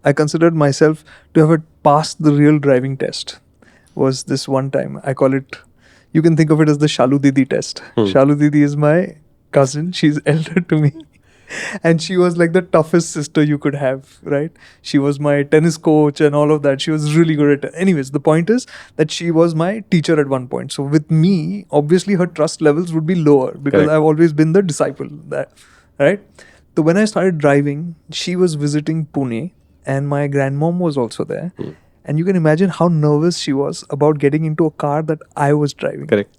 I considered myself to have passed the real driving test was this one time. I call it, you can think of it as the Shalu Didi test. Shalu Didi is my cousin. She's elder to me. And she was like the toughest sister you could have, right? She was my tennis coach and all of that. She was really good at it. Anyways, the point is that she was my teacher at one point. So with me, obviously her trust levels would be lower because Correct. I've always been the disciple, that, right? So when I started driving, she was visiting Pune and my grandmom was also there. And you can imagine how nervous she was about getting into a car that I was driving. Correct.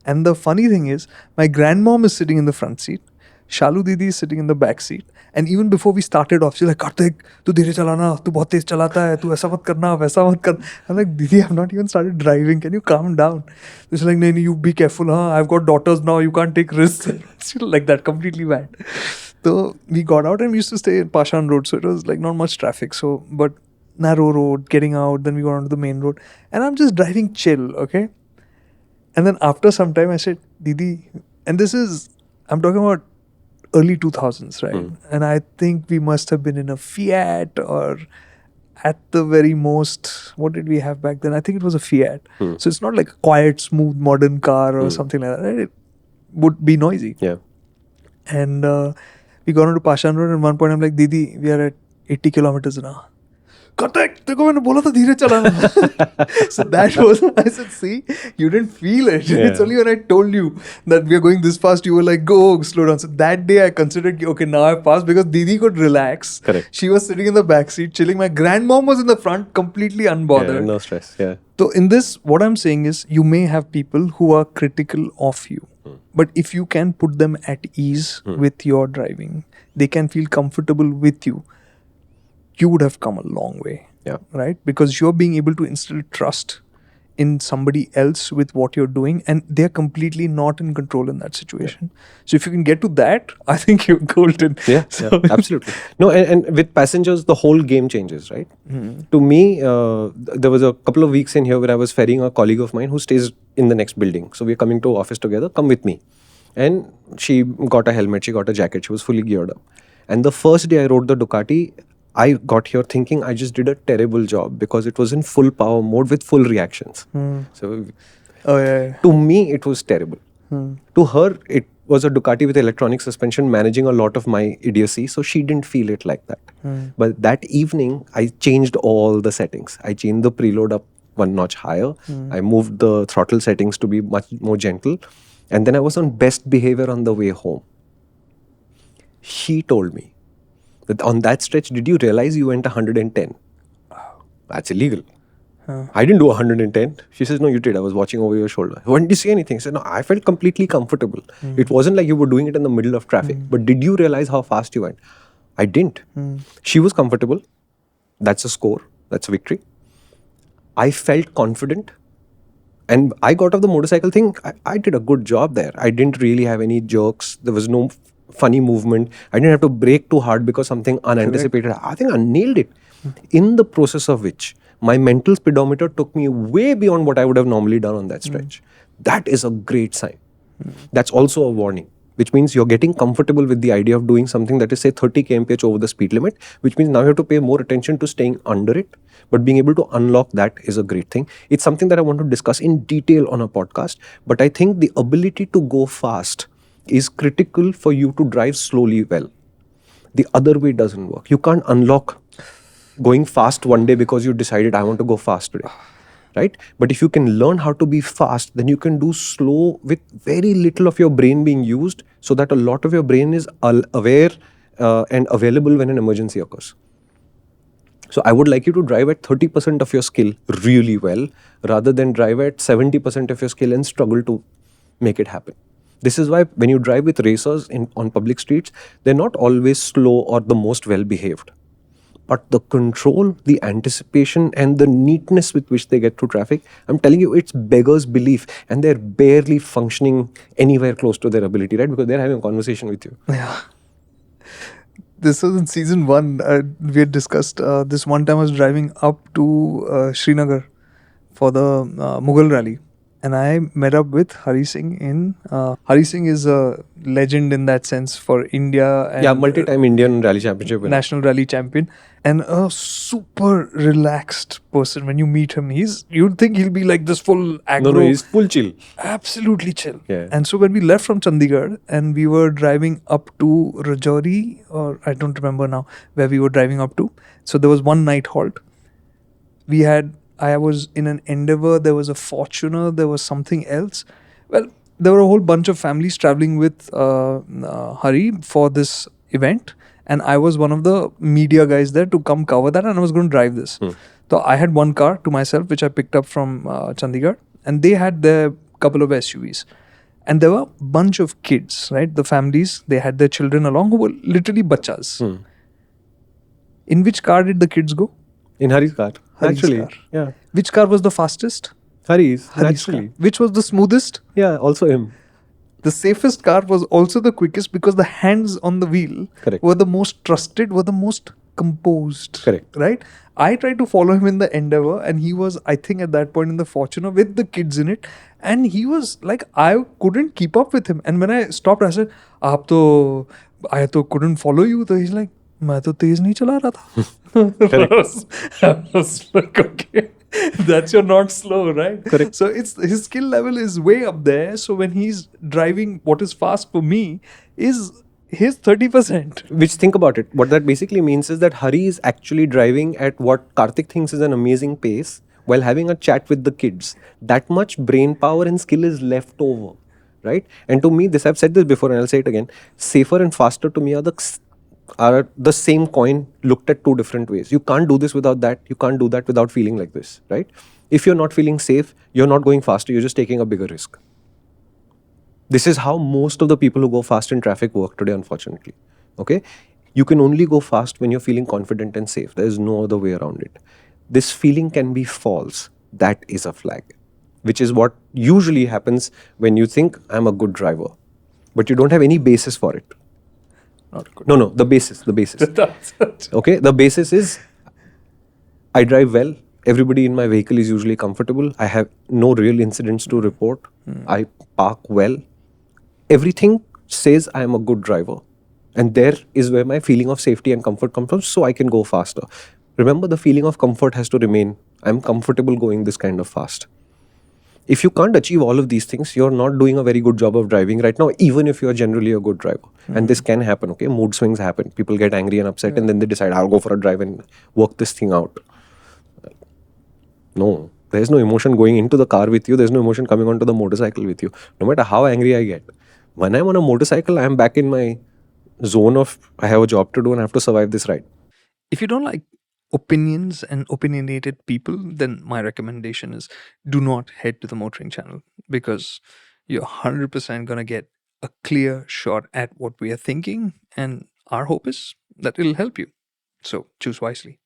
And the funny thing is, my grandmom is sitting in the front seat, Shalu Didi is sitting in the back seat. And even before we started off, she's like, Kartik, tu dheere chalana, tu bahut tez chalata hai, tu aisa mat karna, waisa mat karna. I'm like, Didi, I've not even started driving. Can you calm down? She's like, no, you be careful, huh? I've got daughters now, you can't take risks. She's like that, completely mad. So we got out and we used to stay in Pashan Road, so it was like not much traffic. So, but narrow road, getting out, then we got onto the main road. And I'm just driving chill, okay? And then after some time, I said, Didi, and this is, I'm talking about early 2000s, right? And I think we must have been in a Fiat or at the very most, what did we have back then? I think it was a Fiat. So it's not like a quiet, smooth, modern car or something like that. Right? It would be noisy. Yeah. And we got onto Pashan Road and at one point I'm like, Didi, we are at 80 kilometers now. Kartik, देखो मैंने बोला था धीरे चलाना. So that was, I said, see, you didn't feel it. Yeah. It's only when I told you that we are going this fast, you were like, go, slow down. So that day I considered, okay, now I've passed because Didi could relax. Correct. She was sitting in the back seat, chilling. My grandmom was in the front, completely unbothered. Yeah, no stress. Yeah. So in this, what I'm saying is, you may have people who are critical of you. But if you can put them at ease with your driving, they can feel comfortable with you, you would have come a long way. Yeah. Right? Because you're being able to instill trust in somebody else with what you're doing, and they're completely not in control in that situation. So if you can get to that, I think you're golden. Yeah, So absolutely. No, and with passengers, the whole game changes, right? To me, there was a couple of weeks in here where I was ferrying a colleague of mine who stays in the next building. So we're coming to office together, come with me. And she got a helmet, she got a jacket, she was fully geared up. And the first day I rode the Ducati, I got here thinking I just did a terrible job because it was in full power mode with full reactions. So oh yeah. to me, it was terrible. To her, it was a Ducati with electronic suspension managing a lot of my idiocy, so she didn't feel it like that. But that evening, I changed all the settings. I changed the preload up one notch higher. I moved the throttle settings to be much more gentle. And then I was on best behavior on the way home. She told me that on that stretch, did you realize you went 110? That's illegal. I didn't do 110. She says, no, you did. I was watching over your shoulder. When did you see anything? I said, no, I felt completely comfortable. It wasn't like you were doing it in the middle of traffic. But did you realize how fast you went? I didn't. She was comfortable. That's a score. That's a victory. I felt confident. And I got off the motorcycle thing. I did a good job there. I didn't really have any jerks. There was no funny movement. I didn't have to brake too hard because something unanticipated. I think I nailed it. In the process of which, my mental speedometer took me way beyond what I would have normally done on that stretch. That is a great sign. That's also a warning, which means you're getting comfortable with the idea of doing something that is, say, 30 kmph over the speed limit, which means now you have to pay more attention to staying under it. But being able to unlock that is a great thing. It's something that I want to discuss in detail on a podcast. But I think the ability to go fast is critical for you to drive slowly well. The other way doesn't work. You can't unlock going fast one day because you decided I want to go fast today. Right? But if you can learn how to be fast, then you can do slow with very little of your brain being used, so that a lot of your brain is aware and available when an emergency occurs. So I would like you to drive at 30% of your skill really well, rather than drive at 70% of your skill and struggle to make it happen. This is why when you drive with racers on public streets, they're not always slow or the most well-behaved. But the control, the anticipation, and the neatness with which they get through traffic, I'm telling you, it's beggars belief. And they're barely functioning anywhere close to their ability, right? Because they're having a conversation with you. Yeah. This was in season 1. We had discussed this one time I was driving up to Srinagar for the Mughal rally. and I met up with Hari Singh in. Hari Singh is a legend in that sense for India and Yeah, multi-time Indian Rally Championship winner. national rally champion, and a super relaxed person. When you meet him, you'd think he'll be like this full aggro. No, he's full chill. Absolutely chill. Yeah. And so when we left from Chandigarh and we were driving up to Rajouri, or I don't remember now where we were driving up to. So there was one night halt. I was in an Endeavour, there was a Fortuner, there was something else. Well, there were a whole bunch of families traveling with Hari for this event. And I was one of the media guys there to come cover that, and I was going to drive this. So I had one car to myself, which I picked up from Chandigarh, and they had their couple of SUVs. And there were a bunch of kids, right? The families, they had their children along who were literally bachas. In which car did the kids go? In Hari's car. Hari's Actually, car. yeah. Which car was the fastest? Hari's, Hari's naturally. car. Which was the smoothest? Yeah, also him. The safest car was also the quickest because the hands on the wheel Correct. were the most trusted, were the most composed. Correct. Right? I tried to follow him in the Endeavour, and he was, I think, at that point in the Fortuner with the kids in it. And he was like, I couldn't keep up with him. And when I stopped, I said, I couldn't follow you. So he's like, मैं तो तेज नहीं चला रहा था. I was like, okay, that's your not slow, right? Correct. So his skill level is way up there. So when he's driving, what is fast for me is his 30%. Which, think about it, what that basically means is that Hari is actually driving at what Karthik thinks is an amazing pace while having a chat with the kids. That much brain power and skill is left over, right? And to me, I've said this before and I'll say it again, safer and faster to me are the same coin looked at two different ways. You can't do this without that. You can't do that without feeling like this, right? If you're not feeling safe, you're not going faster, you're just taking a bigger risk. This is how most of the people who go fast in traffic work today, unfortunately. Okay? You can only go fast when you're feeling confident and safe. There is no other way around it. This feeling can be false. That is a flag, which is what usually happens when you think, I'm a good driver, but you don't have any basis for it. Not good. No, the basis. Okay, the basis is I drive well. Everybody in my vehicle is usually comfortable. I have no real incidents to report. I park well. Everything says I am a good driver. And there is where my feeling of safety and comfort comes from, so I can go faster. Remember, the feeling of comfort has to remain. I'm comfortable going this kind of fast. If you can't achieve all of these things, you're not doing a very good job of driving right now, even if you're generally a good driver. And this can happen, okay? Mood swings happen. People get angry and upset and then they decide, I'll go for a drive and work this thing out. No, there's no emotion going into the car with you. There's no emotion coming onto the motorcycle with you. No matter how angry I get. When I'm on a motorcycle, I'm back in my zone of, I have a job to do and I have to survive this ride. If you don't like opinions and opinionated people, then my recommendation is do not head to the MotorInc channel, because you're 100% going to get a clear shot at what we are thinking, and our hope is that it'll help you. So choose wisely.